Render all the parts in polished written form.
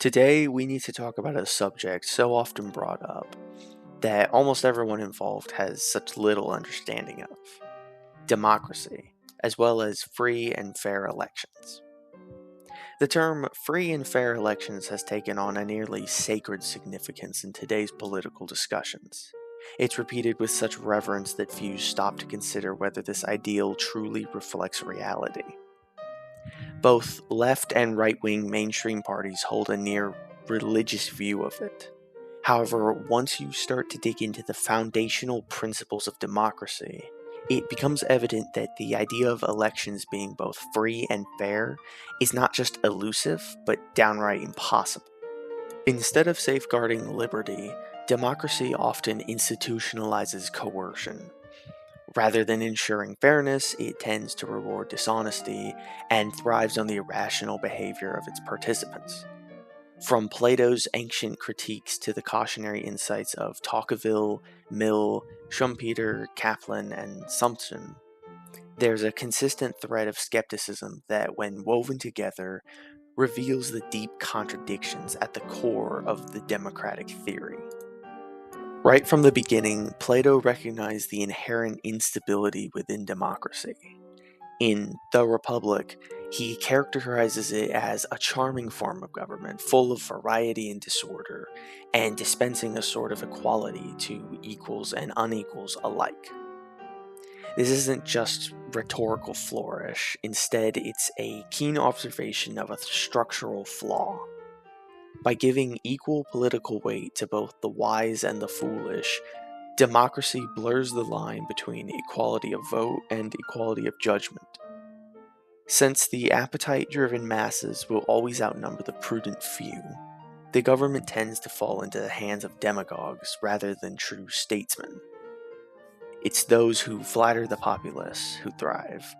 Today, we need to talk about a subject so often brought up that almost everyone involved has such little understanding of: democracy, as well as free and fair elections. The term free and fair elections has taken on a nearly sacred significance in today's political discussions. It's repeated with such reverence that few stop to consider whether this ideal truly reflects reality. Both left and right wing mainstream parties hold a near religious view of it. However, once you start to dig into the foundational principles of democracy, it becomes evident that the idea of elections being both free and fair is not just elusive, but downright impossible. Instead of safeguarding liberty, democracy often institutionalizes coercion. Rather than ensuring fairness, it tends to reward dishonesty and thrives on the irrational behavior of its participants. From Plato's ancient critiques to the cautionary insights of Tocqueville, Mill, Schumpeter, Kaplan, and Sumption, there's a consistent thread of skepticism that, when woven together, reveals the deep contradictions at the core of the democratic theory. Right from the beginning, Plato recognized the inherent instability within democracy. In The Republic, he characterizes it as a charming form of government, full of variety and disorder, and dispensing a sort of equality to equals and unequals alike. This isn't just rhetorical flourish, instead it's a keen observation of a structural flaw. By giving equal political weight to both the wise and the foolish, democracy blurs the line between equality of vote and equality of judgment. Since the appetite-driven masses will always outnumber the prudent few, the government tends to fall into the hands of demagogues rather than true statesmen. It's those who flatter the populace who thrive,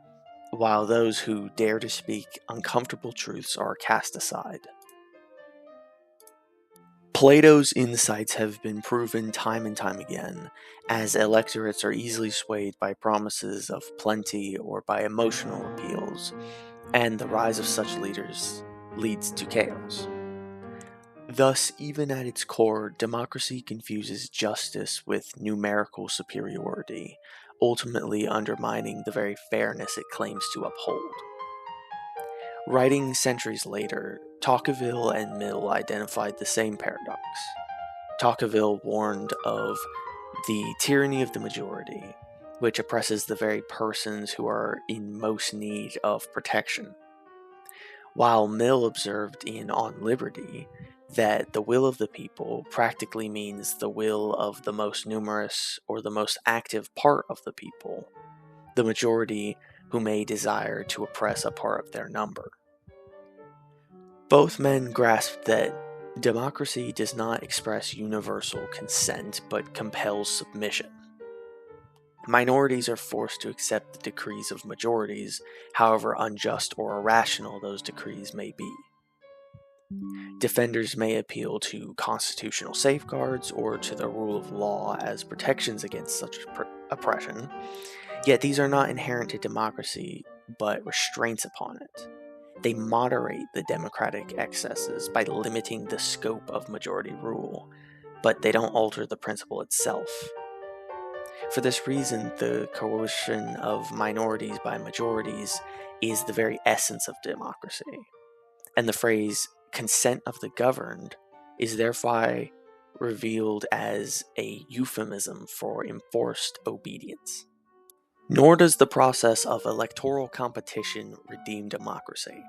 while those who dare to speak uncomfortable truths are cast aside. Plato's insights have been proven time and time again, as electorates are easily swayed by promises of plenty or by emotional appeals, and the rise of such leaders leads to chaos. Thus, even at its core, democracy confuses justice with numerical superiority, ultimately undermining the very fairness it claims to uphold. Writing centuries later, Tocqueville and Mill identified the same paradox. Tocqueville warned of the tyranny of the majority, which oppresses the very persons who are in most need of protection, while Mill observed in On Liberty that the will of the people practically means the will of the most numerous or the most active part of the people, the majority who may desire to oppress a part of their number. Both men grasped that democracy does not express universal consent but compels submission. Minorities are forced to accept the decrees of majorities, however unjust or irrational those decrees may be. Defenders may appeal to constitutional safeguards or to the rule of law as protections against such oppression, yet these are not inherent to democracy, but restraints upon it. They moderate the democratic excesses by limiting the scope of majority rule, but they don't alter the principle itself. For this reason, the coercion of minorities by majorities is the very essence of democracy, and the phrase consent of the governed is therefore revealed as a euphemism for enforced obedience. Nor does the process of electoral competition redeem democracy.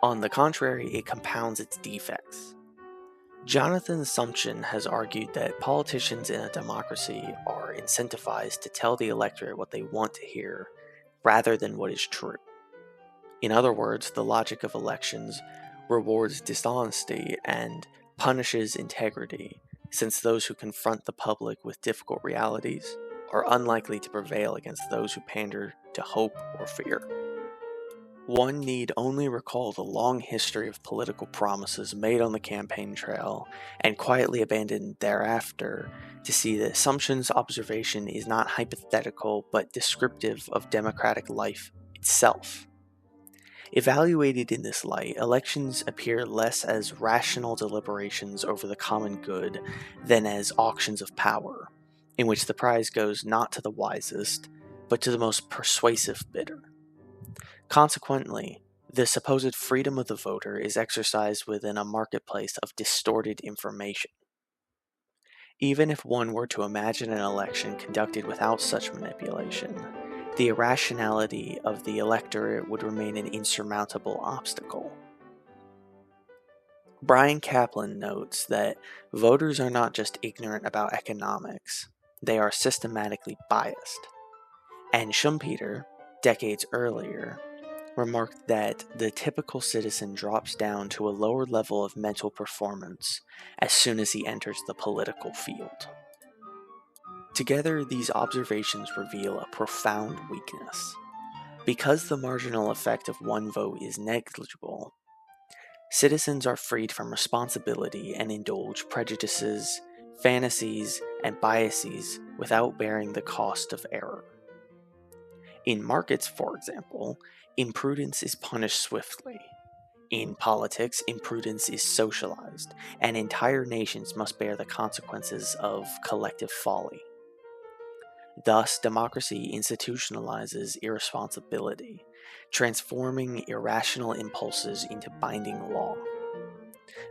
On the contrary, it compounds its defects. Jonathan Sumption has argued that politicians in a democracy are incentivized to tell the electorate what they want to hear, rather than what is true. In other words, the logic of elections rewards dishonesty and punishes integrity, since those who confront the public with difficult realities are unlikely to prevail against those who pander to hope or fear. One need only recall the long history of political promises made on the campaign trail and quietly abandoned thereafter to see that Sumption's observation is not hypothetical but descriptive of democratic life itself. Evaluated in this light, elections appear less as rational deliberations over the common good than as auctions of power, in which the prize goes not to the wisest, but to the most persuasive bidder. Consequently, the supposed freedom of the voter is exercised within a marketplace of distorted information. Even if one were to imagine an election conducted without such manipulation, the irrationality of the electorate would remain an insurmountable obstacle. Brian Kaplan notes that voters are not just ignorant about economics, they are systematically biased. And Schumpeter, decades earlier, remarked that the typical citizen drops down to a lower level of mental performance as soon as he enters the political field. Together, these observations reveal a profound weakness. Because the marginal effect of one vote is negligible, citizens are freed from responsibility and indulge prejudices, fantasies, and biases without bearing the cost of error. In markets, for example, imprudence is punished swiftly. In politics, imprudence is socialized, and entire nations must bear the consequences of collective folly. Thus, democracy institutionalizes irresponsibility, transforming irrational impulses into binding law.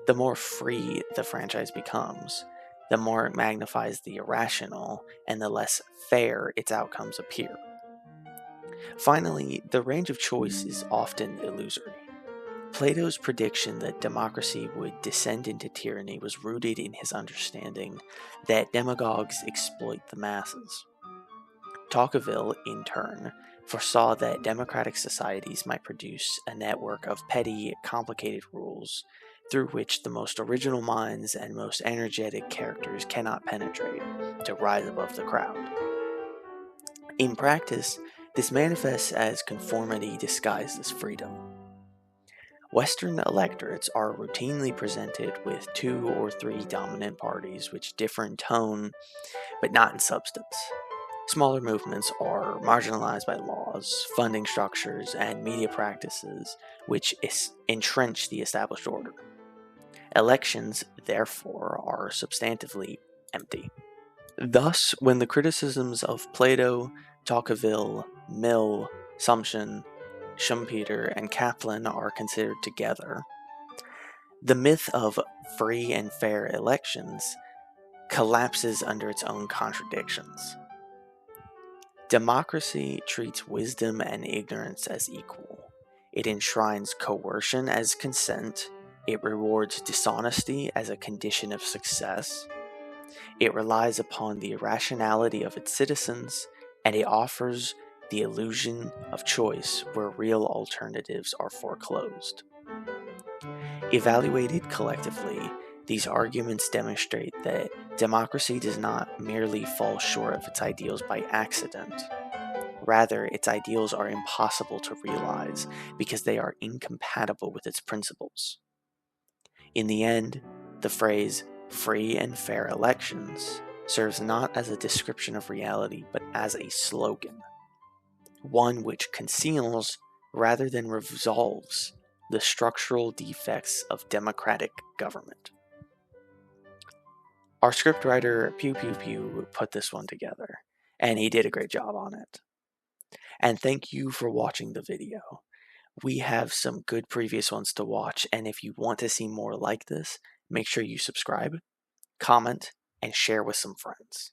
The more free the franchise becomes, the more it magnifies the irrational, and the less fair its outcomes appear. Finally, the range of choice is often illusory. Plato's prediction that democracy would descend into tyranny was rooted in his understanding that demagogues exploit the masses. Tocqueville, in turn, foresaw that democratic societies might produce a network of petty, complicated rules through which the most original minds and most energetic characters cannot penetrate to rise above the crowd. In practice, this manifests as conformity disguised as freedom. Western electorates are routinely presented with 2 or 3 dominant parties which differ in tone but not in substance. Smaller movements are marginalized by laws, funding structures, and media practices which entrench the established order. Elections, therefore, are substantively empty. Thus, when the criticisms of Plato, Tocqueville, Mill, Sumption, Schumpeter, and Kaplan are considered together, the myth of free and fair elections collapses under its own contradictions. Democracy treats wisdom and ignorance as equal. It enshrines coercion as consent. It rewards dishonesty as a condition of success. It relies upon the irrationality of its citizens, and it offers the illusion of choice where real alternatives are foreclosed. Evaluated collectively, these arguments demonstrate that democracy does not merely fall short of its ideals by accident. Rather, its ideals are impossible to realize because they are incompatible with its principles. In the end, the phrase free and fair elections serves not as a description of reality but as a slogan, one which conceals rather than resolves the structural defects of democratic government. Our scriptwriter pewpewpew put this one together, and he did a great job on it. And thank you for watching the video. We have some good previous ones to watch, and if you want to see more like this, make sure you subscribe, comment, and share with some friends.